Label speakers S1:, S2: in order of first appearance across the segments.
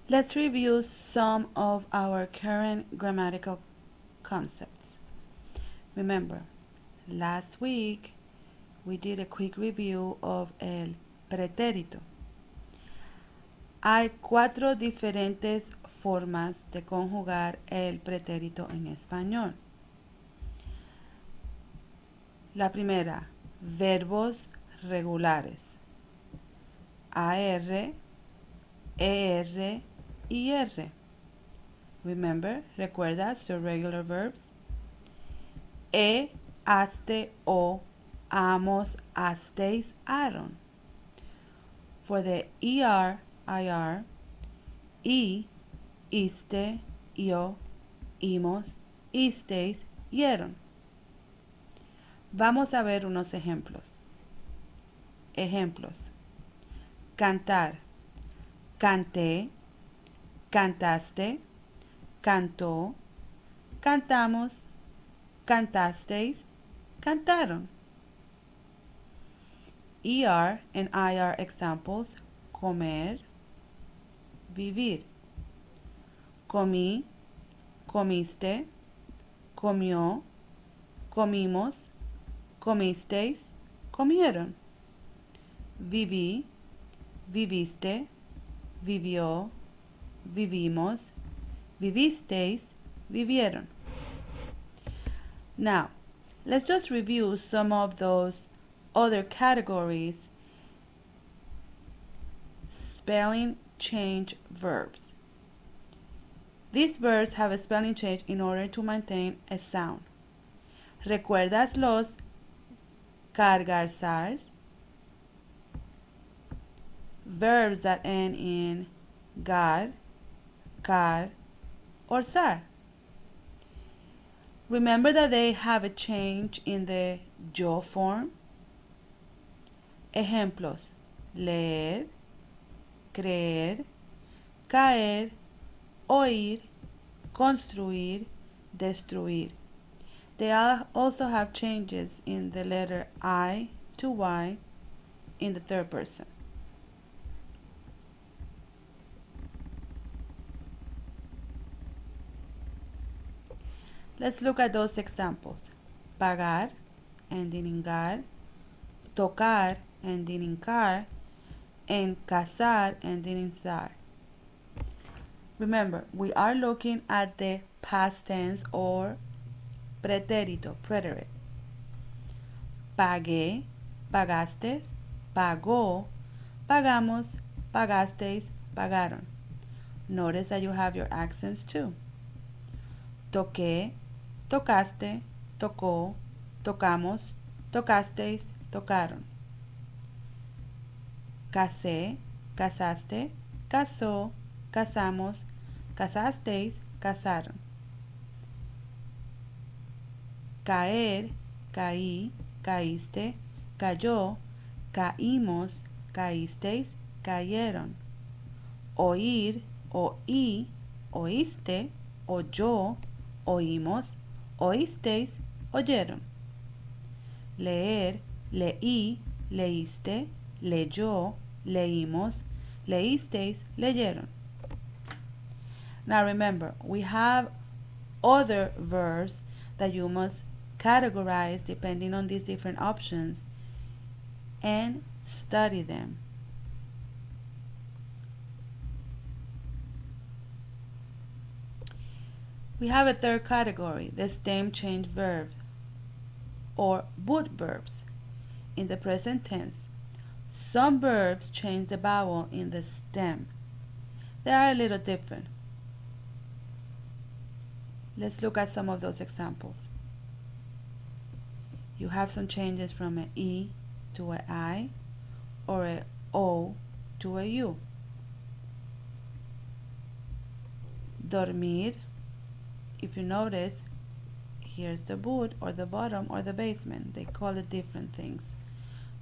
S1: Let's review some of our current grammatical concepts. Remember, last week we did a quick review of el pretérito. Hay 4 diferentes formas de conjugar el pretérito en español. La primera, verbos regulares. AR, ER y R. Remember, recuerda, so regular verbs. Haste, o, hamos, hasteis, aron. For the ER, IR, iste, yo, himos, isteis, hieron. Vamos a ver unos ejemplos. Ejemplos. Cantar. Canté, cantaste, cantó, cantamos, cantasteis, cantaron. ER and IR examples: comer, vivir. Comí, comiste, comió, comimos, comisteis, comieron. Viví, viviste, vivió, vivimos, vivisteis, vivieron. Now, let's just review some of those other categories. Spelling change verbs. These verbs have a spelling change in order to maintain a sound. ¿Recuerdas los cargarsars? Verbs that end in gar, car, or sar. Remember that they have a change in the yo form. Ejemplos: leer, creer, caer, oír, construir, destruir. They also have changes in the letter I to Y in the third person. Let's look at those examples. Pagar, ending in gar, tocar, ending in car, and casar, ending in zar. Remember, we are looking at the past tense or pretérito, preterit. Pagué, pagaste, pagó, pagamos, pagasteis, pagaron. Notice that you have your accents too. Toqué, tocaste, tocó, tocamos, tocasteis, tocaron. Casé, casaste, casó, casamos, casasteis, casaron. Caer, caí, caíste, cayó, caímos, caísteis, cayeron. Oír, oí, oíste, oyó, oímos, oísteis, oyeron. Leer, leí, leíste, leyó, leímos, leísteis, leyeron. Now remember, we have other verbs that you must categorize depending on these different options and study them. We have a third category, the stem change verbs or would verbs. In the present tense, some verbs change the vowel in the stem. They are a little different. Let's look at some of those examples. You have some changes from an E to an I or an O to a U. Dormir, if you notice, here's the boot or the bottom or the basement. They call it different things.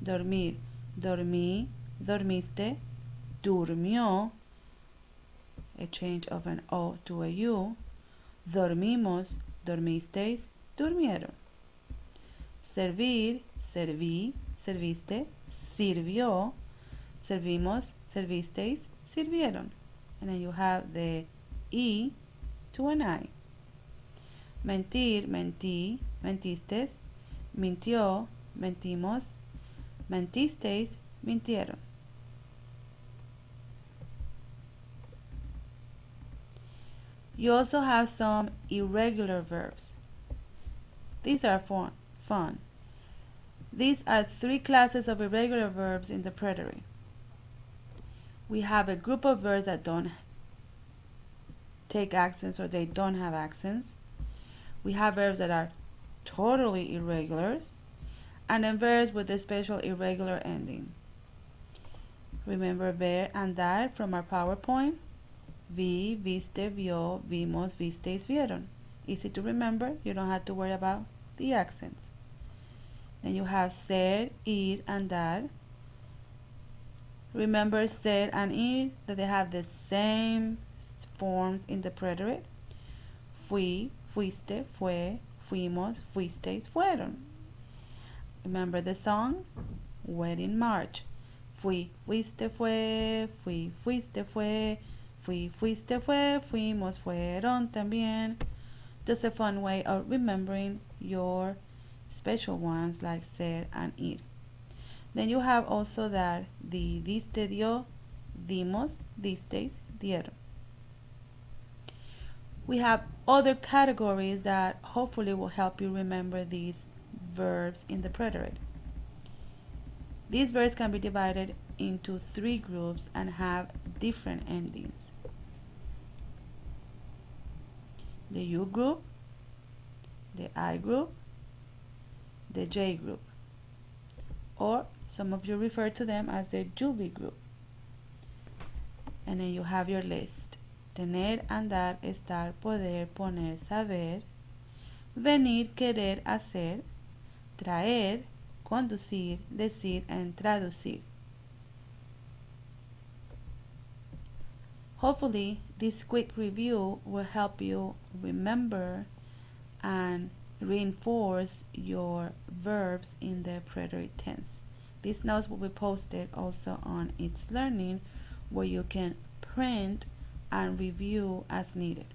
S1: Dormir, dormí, dormiste, durmió, a change of an O to a U. Dormimos, dormisteis, durmieron. Servir, serví, serviste, sirvió, servimos, servisteis, sirvieron, and then you have the E to an I. Mentir, mentí, mentistes, mintió, mentimos, mentisteis, mintieron. You also have some irregular verbs. These are fun. These are 3 classes of irregular verbs in the preterit. We have a group of verbs that don't take accents or they don't have accents. We have verbs that are totally irregular, and then verbs with a special irregular ending. Remember ver and dar from our PowerPoint? Vi, viste, vio, vimos, visteis, vieron. Easy to remember. You don't have to worry about the accents. Then you have ser, ir, and dar. Remember ser and ir, that they have the same forms in the preterit. Fui, fuiste, fue, fuimos, fuisteis, fueron. Remember the song? Wedding March. Fui, fuiste, fue, fui, fuiste, fue, fui, fuiste, fue, fuimos, fueron también. Just a fun way of remembering your special ones like ser and ir. Then you have also that di, diste, dio, dimos, disteis, dieron. We have other categories that hopefully will help you remember these verbs in the preterit. These verbs can be divided into 3 groups and have different endings. The U group, the I group, the J group, or some of you refer to them as the Juby group. And then you have your list. Tener, andar, estar, poder, poner, saber, venir, querer, hacer, traer, conducir, decir, and traducir. Hopefully, this quick review will help you remember and reinforce your verbs in the preterit tense. These notes will be posted also on It's Learning, where you can print and review as needed.